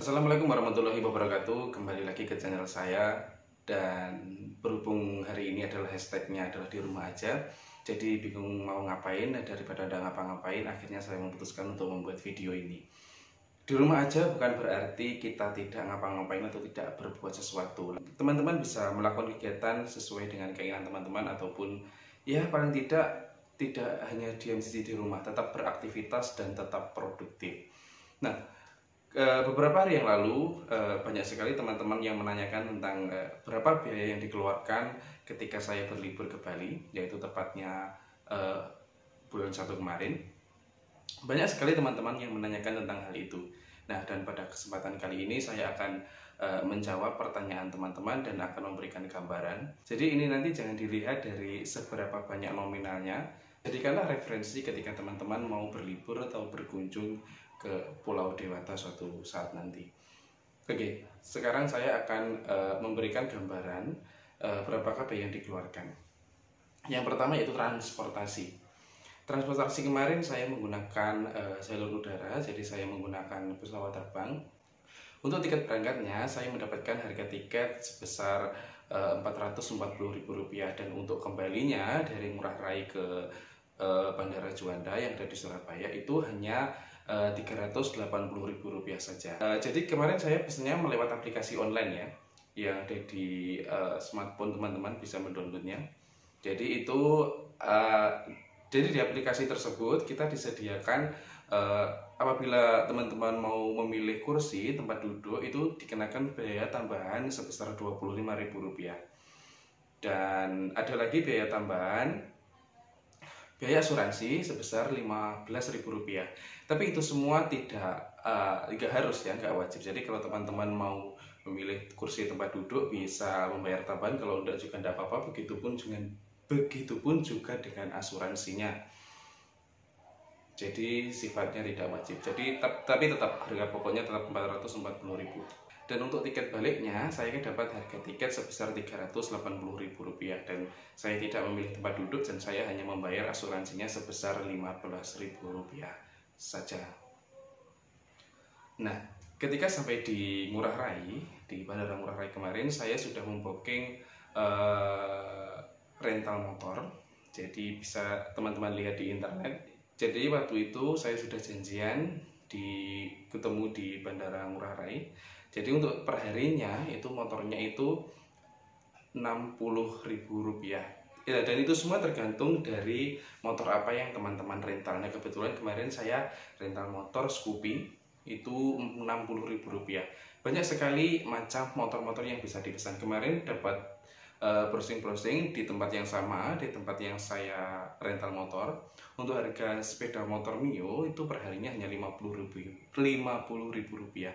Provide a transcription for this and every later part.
Assalamualaikum warahmatullahi wabarakatuh. Kembali lagi ke channel saya. Dan berhubung hari ini adalah hashtagnya adalah di rumah aja, jadi bingung mau ngapain. Daripada ada ngapa-ngapain, akhirnya saya memutuskan untuk membuat video ini. Di rumah aja bukan berarti kita tidak ngapa-ngapain atau tidak berbuat sesuatu. Teman-teman bisa melakukan kegiatan sesuai dengan keinginan teman-teman, ataupun ya paling tidak hanya diam di rumah, tetap beraktivitas dan tetap produktif. Nah, beberapa hari yang lalu banyak sekali teman-teman yang menanyakan tentang berapa biaya yang dikeluarkan ketika saya berlibur ke Bali, yaitu tepatnya bulan 1 kemarin. Banyak sekali teman-teman yang menanyakan tentang hal itu. Nah, dan pada kesempatan kali ini saya akan menjawab pertanyaan teman-teman dan akan memberikan gambaran. Jadi ini nanti jangan dilihat dari seberapa banyak nominalnya. Jadikanlah referensi ketika teman-teman mau berlibur atau berkunjung ke Pulau Dewata suatu saat nanti. Oke, sekarang saya akan memberikan gambaran berapakah biaya yang dikeluarkan. Yang pertama yaitu transportasi. Transportasi kemarin saya menggunakan jalur udara, jadi saya menggunakan pesawat terbang. Untuk tiket berangkatnya saya mendapatkan harga tiket sebesar Rp440.000, dan untuk kembalinya dari Ngurah Rai ke Bandara Juanda yang ada di Surabaya itu hanya Rp380.000 saja. Jadi kemarin saya pesannya melewat aplikasi online ya, yang ada di smartphone teman-teman bisa mendownloadnya. Jadi itu jadi di aplikasi tersebut kita disediakan apabila teman-teman mau memilih kursi tempat duduk itu dikenakan biaya tambahan sebesar Rp25.000. Dan ada lagi biaya tambahan biaya asuransi sebesar Rp15.000. Tapi itu semua tidak harus ya, nggak wajib. Jadi kalau teman-teman mau memilih kursi tempat duduk bisa membayar tambahan, kalau enggak juga enggak apa-apa. Begitupun juga dengan asuransinya. Jadi sifatnya tidak wajib. Jadi tapi tetap harga pokoknya tetap Rp440.000. Dan untuk tiket baliknya saya dapat harga tiket sebesar Rp380.000, dan saya tidak memilih tempat duduk dan saya hanya membayar asuransinya sebesar Rp15.000 saja. Nah, ketika sampai di Ngurah Rai, di Bandara Ngurah Rai kemarin, saya sudah membooking rental motor. Jadi bisa teman-teman lihat di internet. Jadi waktu itu saya sudah janjian ketemu di Bandara Ngurah Rai. Jadi untuk perharinya itu motornya itu Rp60.000 ya, dan itu semua tergantung dari motor apa yang teman-teman rental. Nah, kebetulan kemarin saya rental motor Scoopy itu Rp60.000. Banyak sekali macam motor-motor yang bisa dipesan. Kemarin dapat browsing-browsing di tempat yang sama, di tempat yang saya rental motor. Untuk harga sepeda motor Mio itu perharinya hanya Rp50.000.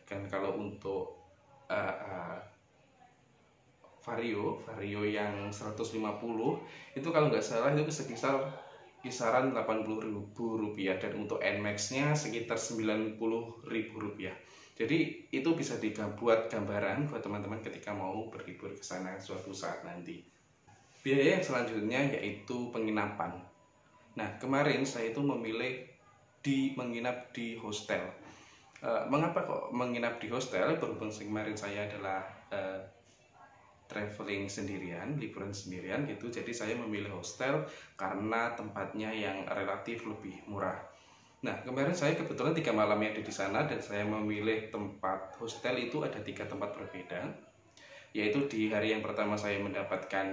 Dan kalau untuk Vario yang 150 itu kalau nggak salah itu sekitar kisaran Rp80.000, dan untuk NMAX-nya sekitar Rp90.000. Jadi itu bisa dibuat gambaran buat teman-teman ketika mau berlibur ke sana suatu saat nanti. Biaya yang selanjutnya yaitu penginapan. Nah, kemarin saya itu memilih menginap di hostel. Mengapa kok menginap di hostel? Berhubung kemarin saya adalah traveling sendirian, liburan sendirian gitu. Jadi saya memilih hostel karena tempatnya yang relatif lebih murah. Nah, kemarin saya kebetulan 3 malam yang ada di sana, dan saya memilih tempat hostel itu ada 3 tempat berbeda. Yaitu di hari yang pertama saya mendapatkan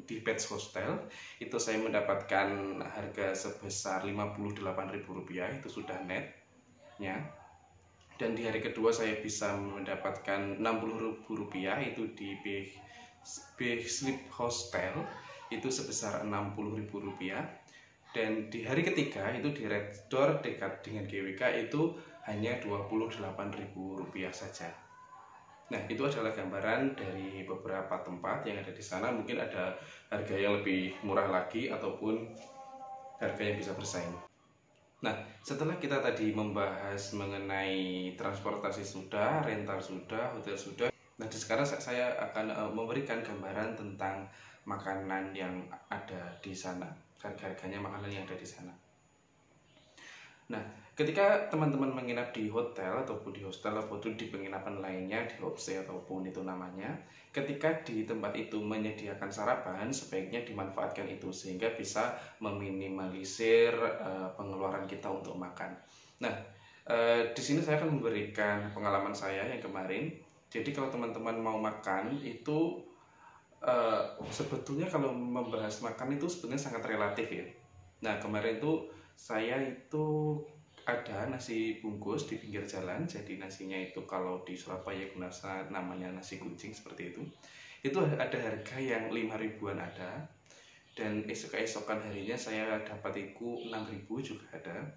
di Pets Hostel, itu saya mendapatkan harga sebesar Rp58.000, itu sudah netnya. Dan di hari kedua saya bisa mendapatkan Rp60.000, itu di Big Sleep Hostel, itu sebesar Rp60.000. Dan di hari ketiga itu di Red Door dekat dengan GWK itu hanya Rp28.000 saja. Nah, itu adalah gambaran dari beberapa tempat yang ada di sana. Mungkin ada harga yang lebih murah lagi ataupun harga yang bisa bersaing. Nah, setelah kita tadi membahas mengenai transportasi sudah, rental sudah, hotel sudah. Nah, sekarang saya akan memberikan gambaran tentang makanan yang ada di sana, harga-harganya makanan yang ada di sana. Nah, Ketika teman-teman menginap di hotel ataupun di hostel ataupun di penginapan lainnya, di homestay ataupun itu namanya, ketika di tempat itu menyediakan sarapan, sebaiknya dimanfaatkan itu sehingga bisa meminimalisir pengeluaran kita untuk makan. Nah, di sini saya akan memberikan pengalaman saya yang kemarin. Jadi kalau teman-teman mau makan itu sebetulnya kalau membahas makan itu sebenarnya sangat relatif ya. Nah, kemarin itu saya itu ada nasi bungkus di pinggir jalan. Jadi nasinya itu kalau di Surabaya namanya nasi kucing seperti itu. Itu ada harga yang 5 ribuan ada. Dan keesokan harinya saya dapat itu 6 ribu juga ada.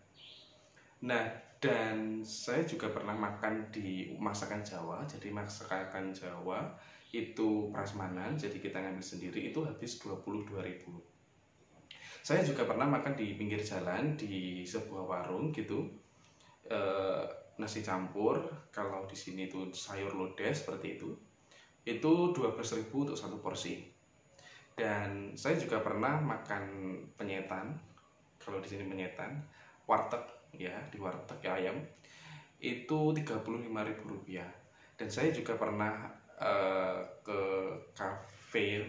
Nah, dan saya juga pernah makan di masakan Jawa. Jadi masakan Jawa itu prasmanan, jadi kita ngambil sendiri, itu habis 22.000. Saya juga pernah makan di pinggir jalan di sebuah warung gitu, nasi campur, kalau di sini itu sayur lodeh seperti itu 12.000 untuk satu porsi. Dan saya juga pernah makan penyetan, kalau di sini penyetan, warteg ya, di warteg ayam itu 35.000 rupiah. Dan saya juga pernah ke kafe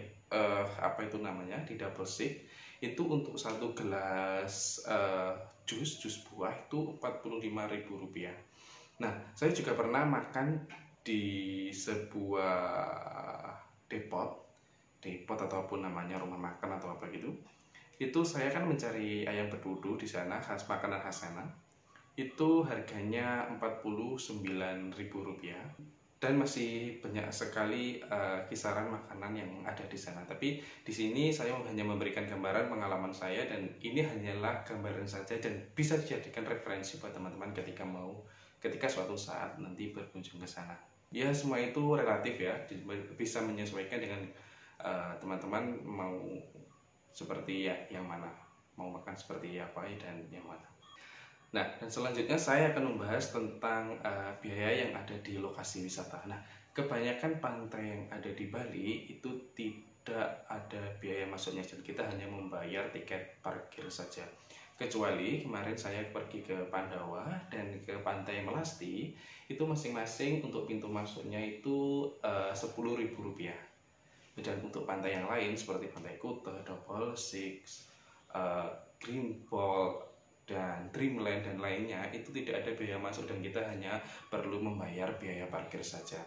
apa itu namanya di Double Six, itu untuk satu gelas jus buah itu 45.000 rupiah. Nah, saya juga pernah makan di sebuah depot ataupun namanya rumah makan atau apa gitu. Itu saya kan mencari ayam betutu di sana, makanan khas sana. Itu harganya 49.000 rupiah. Dan masih banyak sekali kisaran makanan yang ada di sana. Tapi di sini saya hanya memberikan gambaran pengalaman saya, dan ini hanyalah gambaran saja dan bisa dijadikan referensi buat teman-teman ketika suatu saat nanti berkunjung ke sana. Ya, semua itu relatif ya, bisa menyesuaikan dengan teman-teman mau seperti yang mana, mau makan seperti apa dan yang mana. Nah, dan selanjutnya saya akan membahas tentang biaya yang ada di lokasi wisata. Nah, kebanyakan pantai yang ada di Bali itu tidak ada biaya masuknya, dan kita hanya membayar tiket parkir saja. Kecuali kemarin saya pergi ke Pandawa dan ke Pantai Melasti, itu masing-masing untuk pintu masuknya itu 10.000 rupiah. Dan untuk pantai yang lain seperti Pantai Kuta, Double Six, Greenball, dan Dreamland dan lainnya itu tidak ada biaya masuk, dan kita hanya perlu membayar biaya parkir saja.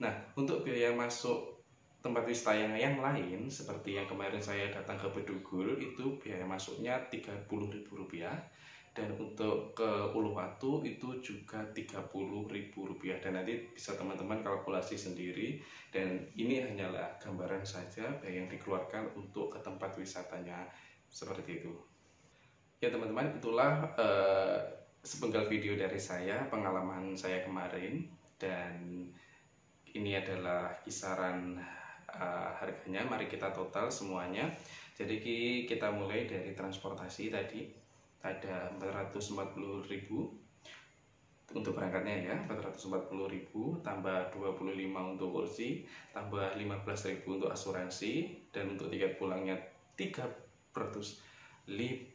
Nah, untuk biaya masuk tempat wisata yang lain seperti yang kemarin saya datang ke Bedugul, itu biaya masuknya 30.000 rupiah, dan untuk ke Uluwatu itu juga 30.000 rupiah. Dan nanti bisa teman-teman kalkulasi sendiri, dan ini hanyalah gambaran saja biaya yang dikeluarkan untuk ke tempat wisatanya seperti itu. Ya teman-teman, itulah sepenggal video dari saya, pengalaman saya kemarin, dan ini adalah kisaran harganya. Mari kita total semuanya. Jadi kita mulai dari transportasi tadi, ada 440.000 untuk berangkatnya ya, 440.000 tambah 25 untuk kursi, tambah 15.000 untuk asuransi, dan untuk tiket pulangnya 380.000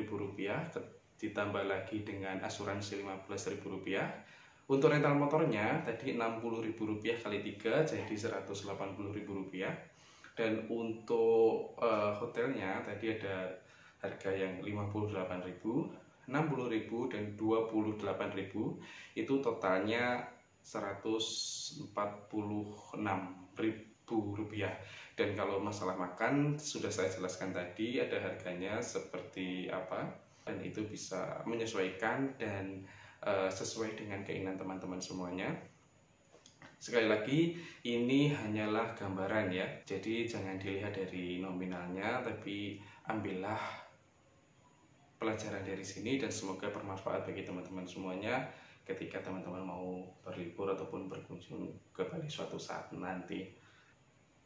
rupiah, ditambah lagi dengan asuransi 15.000 rupiah. Untuk rental motornya tadi 60.000 rupiah kali 3 jadi 180.000 rupiah. Dan untuk hotelnya tadi ada harga yang 58.000, 60.000 dan 28.000, itu totalnya 146.000 rupiah. Dan kalau masalah makan sudah saya jelaskan tadi, ada harganya seperti apa, dan itu bisa menyesuaikan dan sesuai dengan keinginan teman-teman semuanya. Sekali lagi, ini hanyalah gambaran ya, jadi jangan dilihat dari nominalnya, tapi ambillah pelajaran dari sini, dan semoga bermanfaat bagi teman-teman semuanya ketika teman-teman mau berlibur ataupun berkunjung ke Bali suatu saat nanti.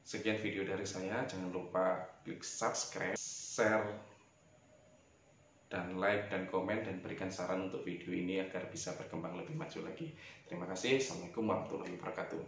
Sekian video dari saya, jangan lupa klik subscribe, share, dan like dan komen, dan berikan saran untuk video ini agar bisa berkembang lebih maju lagi. Terima kasih. Assalamualaikum warahmatullahi wabarakatuh.